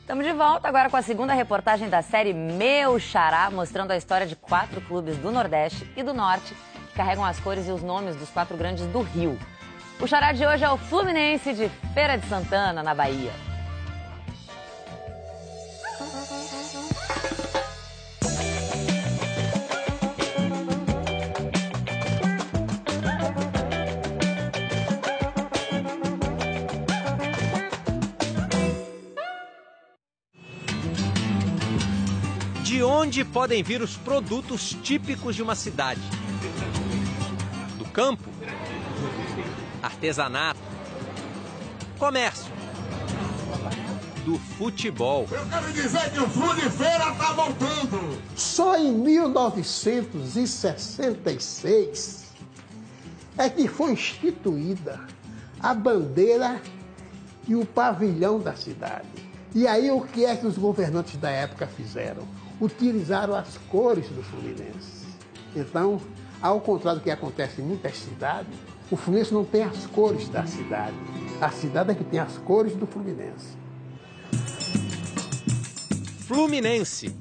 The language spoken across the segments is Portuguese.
Estamos de volta agora com a segunda reportagem da série Meu Xará, mostrando a história de 4 clubes do Nordeste e do Norte que carregam as cores e os nomes dos 4 grandes do Rio. O xará de hoje é o Fluminense de Feira de Santana, na Bahia. De onde podem vir os produtos típicos de uma cidade? Do campo, artesanato, comércio, do futebol. Eu quero dizer que o Flu de Feira está voltando. Só em 1966 é que foi instituída a bandeira e o pavilhão da cidade. E aí o que é que os governantes da época fizeram? Utilizaram as cores do Fluminense. Então, ao contrário do que acontece em muitas cidades, o Fluminense não tem as cores da cidade. A cidade é que tem as cores do Fluminense. Fluminense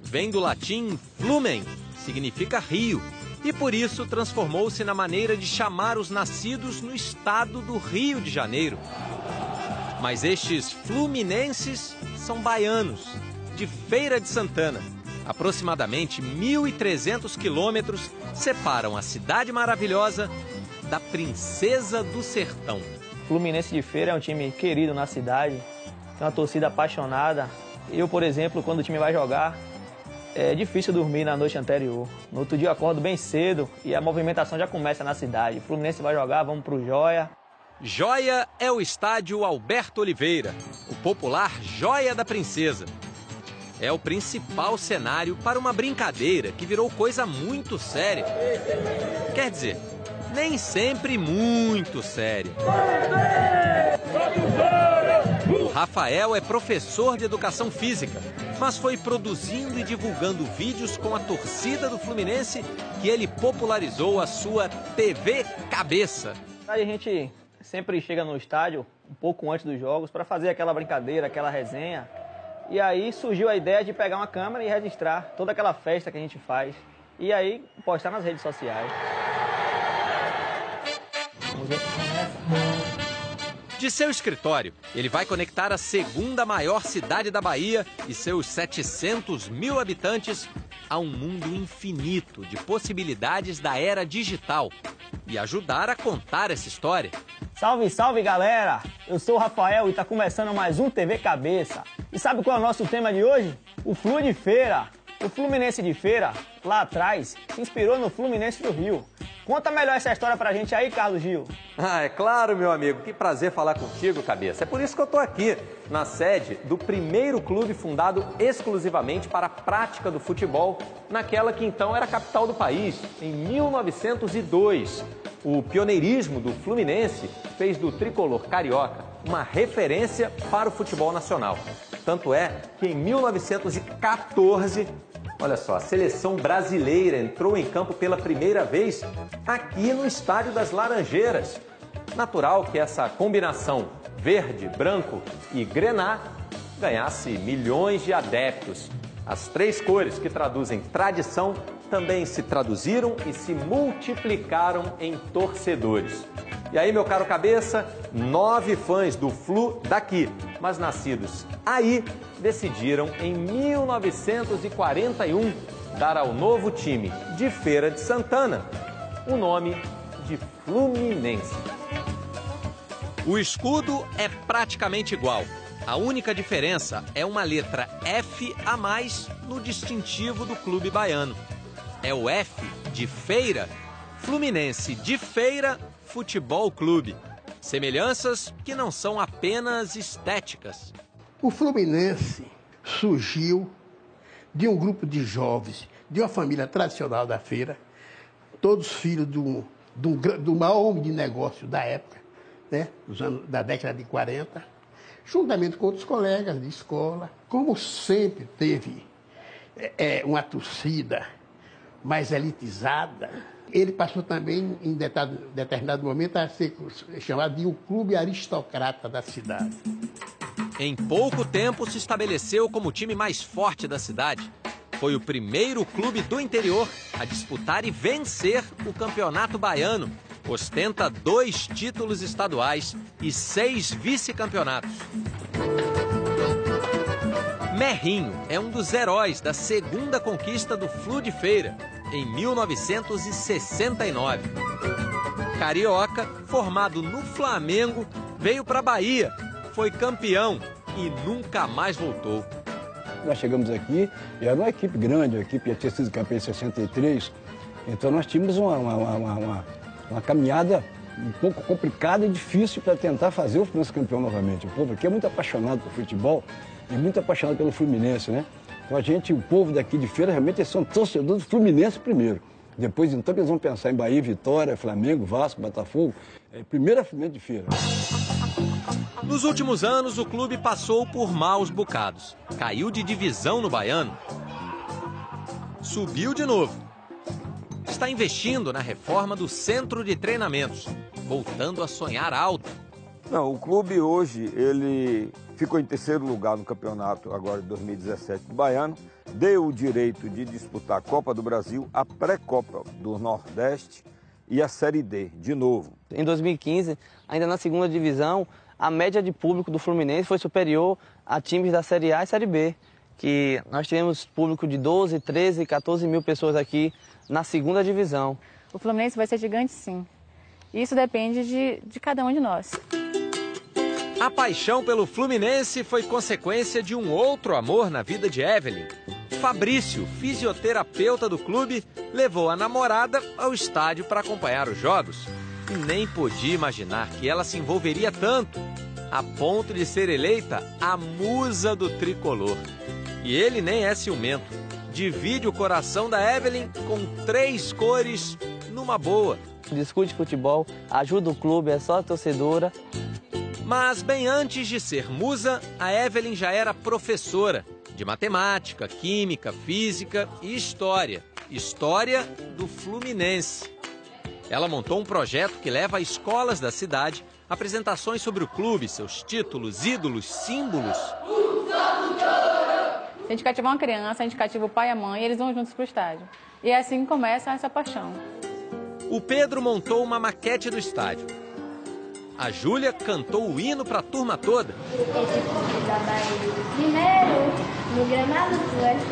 vem do latim flumen, significa rio, e por isso transformou-se na maneira de chamar os nascidos no estado do Rio de Janeiro. Mas estes fluminenses são baianos, de Feira de Santana. Aproximadamente 1.300 quilômetros separam a cidade maravilhosa da Princesa do Sertão. Fluminense de Feira é um time querido na cidade, tem uma torcida apaixonada. Eu, por exemplo, quando o time vai jogar, é difícil dormir na noite anterior. No outro dia eu acordo bem cedo e a movimentação já começa na cidade. O Fluminense vai jogar, vamos pro Joia. Joia é o estádio Alberto Oliveira, o popular Joia da Princesa. É o principal cenário para uma brincadeira que virou coisa muito séria. Quer dizer, nem sempre muito séria. O Rafael é professor de educação física, mas foi produzindo e divulgando vídeos com a torcida do Fluminense que ele popularizou a sua TV Cabeça. A gente sempre chega no estádio um pouco antes dos jogos para fazer aquela brincadeira, aquela resenha. E aí surgiu a ideia de pegar uma câmera e registrar toda aquela festa que a gente faz. E aí postar nas redes sociais. Vamos ver. De seu escritório, ele vai conectar a segunda maior cidade da Bahia e seus 700 mil habitantes a um mundo infinito de possibilidades da era digital e ajudar a contar essa história. Salve, salve, galera! Eu sou o Rafael e está começando mais um TV Cabeça. E sabe qual é o nosso tema de hoje? O Flu de Feira. O Fluminense de Feira, lá atrás, se inspirou no Fluminense do Rio. Conta melhor essa história pra gente aí, Carlos Gil. É claro, meu amigo. Que prazer falar contigo, Cabeça. É por isso que eu tô aqui, na sede do primeiro clube fundado exclusivamente para a prática do futebol, naquela que então era a capital do país, em 1902. O pioneirismo do Fluminense fez do tricolor carioca uma referência para o futebol nacional. Tanto é que em 1914, olha só, a seleção brasileira entrou em campo pela primeira vez aqui no Estádio das Laranjeiras. Natural que essa combinação verde, branco e grená ganhasse milhões de adeptos. As 3 cores que traduzem tradição também se traduziram e se multiplicaram em torcedores. E aí, meu caro Cabeça, 9 fãs do Flu daqui, mas nascidos aí, decidiram em 1941 dar ao novo time de Feira de Santana o nome de Fluminense. O escudo é praticamente igual. A única diferença é uma letra F a mais no distintivo do clube baiano. É o F de Feira, Fluminense de Feira Futebol Clube. Semelhanças que não são apenas estéticas. O Fluminense surgiu de um grupo de jovens, de uma família tradicional da feira, todos filhos do maior homem de negócio da época, né, da década de 40, juntamente com outros colegas de escola. Como sempre teve uma torcida mais elitizada, ele passou também, em determinado momento, a ser chamado de um clube aristocrata da cidade. Em pouco tempo se estabeleceu como o time mais forte da cidade. Foi o primeiro clube do interior a disputar e vencer o Campeonato Baiano. Ostenta 2 títulos estaduais e 6 vice-campeonatos. Merrinho é um dos heróis da segunda conquista do Flu de Feira, em 1969. Carioca, formado no Flamengo, veio para a Bahia, foi campeão e nunca mais voltou. Nós chegamos aqui e era uma equipe grande, a equipe já tinha sido campeã em 63, então nós tínhamos uma caminhada um pouco complicada e difícil para tentar fazer o Fluminense campeão novamente. O povo aqui é muito apaixonado por futebol e muito apaixonado pelo Fluminense, né? Então o povo daqui de Feira, realmente eles são torcedores do Fluminense primeiro. Depois, então, eles vão pensar em Bahia, Vitória, Flamengo, Vasco, Botafogo. Primeiro é Fluminense de Feira. Nos últimos anos, o clube passou por maus bocados. Caiu de divisão no Baiano. Subiu de novo. Está investindo na reforma do centro de treinamentos, voltando a sonhar alto. Não, o clube hoje, ele ficou em terceiro lugar no campeonato agora de 2017 do Baiano, deu o direito de disputar a Copa do Brasil, a pré-Copa do Nordeste e a Série D, de novo. Em 2015, ainda na segunda divisão, a média de público do Fluminense foi superior a times da Série A e Série B, que nós tivemos público de 12, 13, 14 mil pessoas aqui na segunda divisão. O Fluminense vai ser gigante, sim. Isso depende de cada um de nós. A paixão pelo Fluminense foi consequência de um outro amor na vida de Evelyn. Fabrício, fisioterapeuta do clube, levou a namorada ao estádio para acompanhar os jogos. E nem podia imaginar que ela se envolveria tanto, a ponto de ser eleita a musa do tricolor. E ele nem é ciumento. Divide o coração da Evelyn com 3 cores numa boa. Discute futebol, ajuda o clube, é só torcedora. Mas bem antes de ser musa, a Evelyn já era professora de matemática, química, física e história. História do Fluminense. Ela montou um projeto que leva a escolas da cidade apresentações sobre o clube, seus títulos, ídolos, símbolos. Se a gente cativar uma criança, a gente cativa o pai e a mãe e eles vão juntos pro estádio. E é assim que começa essa paixão. O Pedro montou uma maquete do estádio. A Júlia cantou o hino para a turma toda. Primeiro, no gramado do Oeste,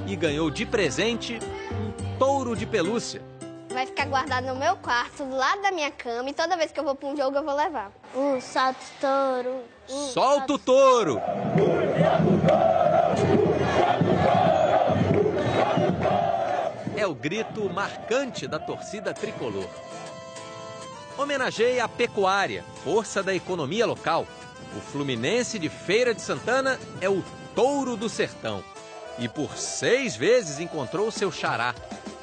e ganhou de presente um touro de pelúcia. Vai ficar guardado no meu quarto, do lado da minha cama, e toda vez que eu vou para um jogo eu vou levar. Solta o touro. Solta o touro! É o grito marcante da torcida tricolor. Homenageia a pecuária, força da economia local. O Fluminense de Feira de Santana é o touro do sertão. E por 6 vezes encontrou seu xará.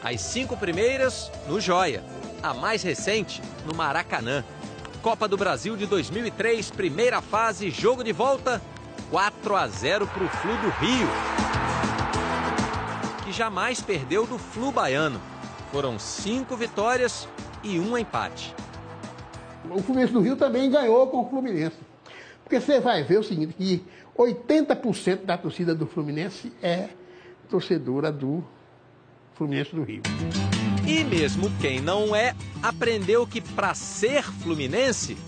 As 5 primeiras no Joia, a mais recente no Maracanã. Copa do Brasil de 2003, primeira fase, jogo de volta, 4-0 para o Flu do Rio, que jamais perdeu do Flu baiano. Foram 5 vitórias e 1 empate. O Fluminense do Rio também ganhou com o Fluminense. Porque você vai ver o seguinte, que 80% da torcida do Fluminense é torcedora do Fluminense do Rio. E mesmo quem não é, aprendeu que para ser fluminense,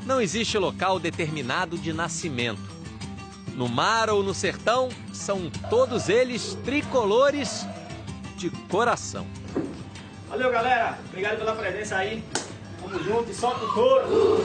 não existe local determinado de nascimento. No mar ou no sertão, são todos eles tricolores de coração. Valeu, galera. Obrigado pela presença aí. Vamos junto e solta o touro.